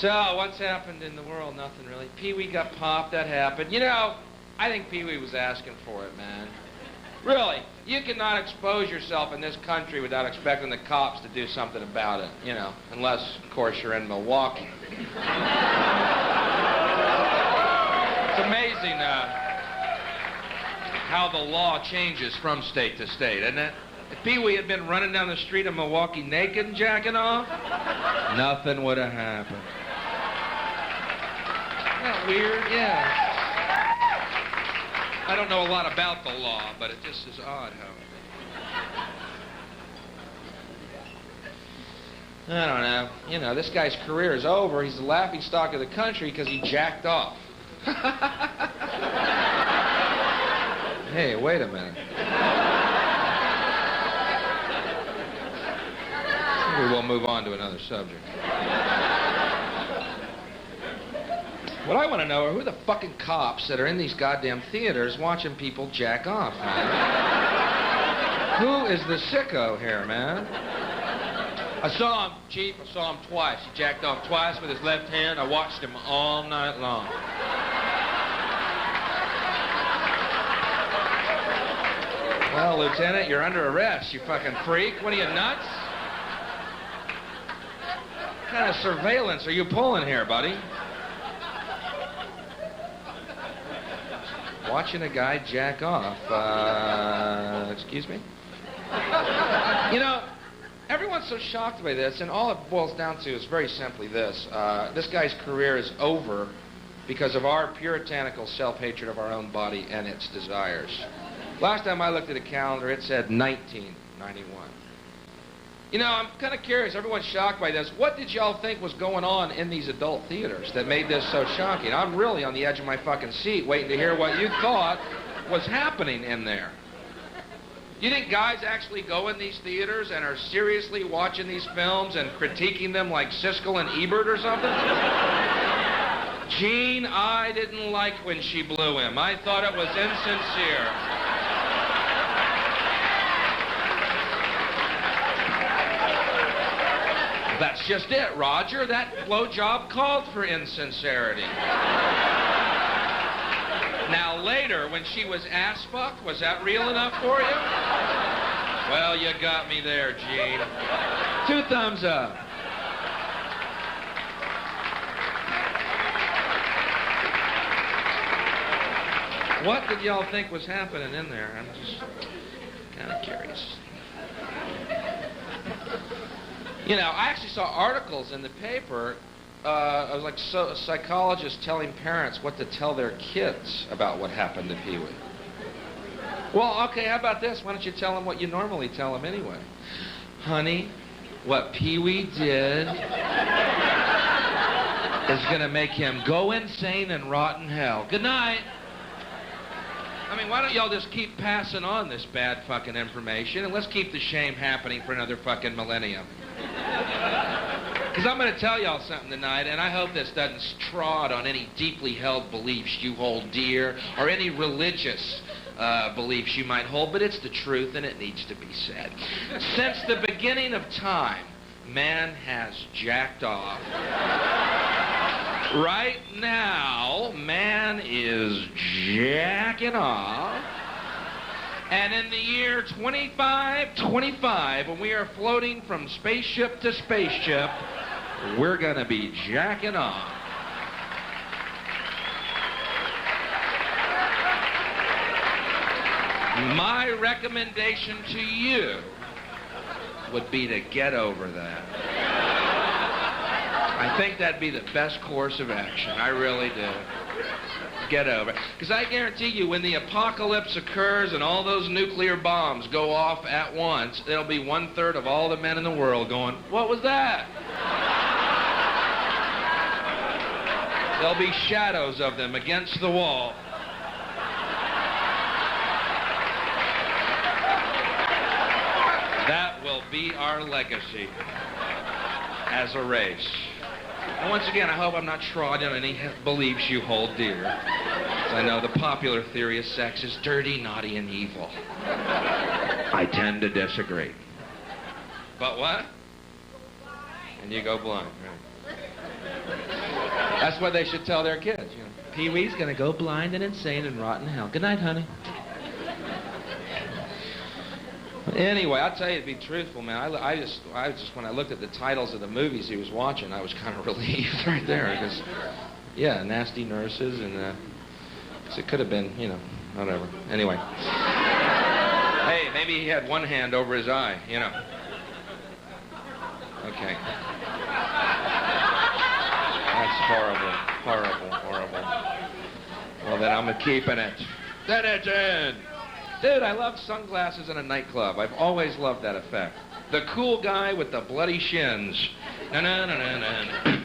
So, what's happened in the world? Nothing really. Pee Wee got popped, that happened. You know, I think Pee Wee was asking for it, man. Really, you cannot expose yourself in this country without expecting the cops to do something about it, you know, unless, of course, you're in Milwaukee. It's amazing how the law changes from state to state, isn't it? If Pee Wee had been running down the street of Milwaukee naked and jacking off, nothing would have happened. Isn't that weird? Yeah. I don't know a lot about the law, but it just is odd how I don't know. You know, this guy's career is over. He's the laughingstock of the country because he jacked off. Hey, wait a minute. Maybe we'll move on to another subject. What I want to know are who the fucking cops that are in these goddamn theaters watching people jack off, man. Who is the sicko here, man? I saw him, Chief. I saw him twice. He jacked off twice with his left hand. I watched him all night long. Well, Lieutenant, you're under arrest, you fucking freak. What are you, nuts? What kind of surveillance are you pulling here, buddy? Watching a guy jack off. Excuse me? You know, everyone's so shocked by this, and all it boils down to is very simply this. This guy's career is over because of our puritanical self-hatred of our own body and its desires. Last time I looked at a calendar, it said 1991. You know, I'm kind of curious. Everyone's shocked by this. What did y'all think was going on in these adult theaters that made this so shocking? I'm really on the edge of my fucking seat waiting to hear what you thought was happening in there. You think guys actually go in these theaters and are seriously watching these films and critiquing them like Siskel and Ebert or something? Gene, I didn't like when she blew him. I thought it was insincere. That's just it, Roger. That blowjob called for insincerity. Now later, when she was ass-fucked, was that real enough for you? Well, you got me there, Gene. 2 thumbs up. What did y'all think was happening in there? I'm just kind of curious. You know, I actually saw articles in the paper. I was like a psychologist telling parents what to tell their kids about what happened to Pee Wee. Well, okay, how about this? Why don't you tell them what you normally tell them anyway? Honey, what Pee Wee did is going to make him go insane and rot in hell. Good night. I mean, why don't y'all just keep passing on this bad fucking information and let's keep the shame happening for another fucking millennium. Because I'm going to tell y'all something tonight, and I hope this doesn't trod on any deeply held beliefs you hold dear or any religious beliefs you might hold, but it's the truth and it needs to be said. Since the beginning of time, man has jacked off. Right now, man is jacking off. And in the year 2525, when we are floating from spaceship to spaceship, we're going to be jacking off. My recommendation to you would be to get over that. I think that'd be the best course of action. I really do. Get over it. Because I guarantee you, when the apocalypse occurs and all those nuclear bombs go off at once, there'll be 1/3 of all the men in the world going, what was that? There'll be shadows of them against the wall. That will be our legacy as a race. And once again, I hope I'm not trodding on any beliefs you hold dear. I know the popular theory of sex is dirty, naughty, and evil. I tend to disagree. But what? And you go blind, right? That's what they should tell their kids, you know. Pee Wee's gonna go blind and insane and rot in hell. Good night, honey. Anyway, I'll tell you, to be truthful, man, I just when I looked at the titles of the movies he was watching, I was kind of relieved right there, because, yeah, nasty nurses, and, 'cause it could have been, you know, whatever. Anyway. Hey, maybe he had one hand over his eye, you know. Okay. That's horrible, horrible, horrible. Well, then I'm keeping it. Then it's in. Dude, I love sunglasses in a nightclub. I've always loved that effect. The cool guy with the bloody shins. Na na na na na.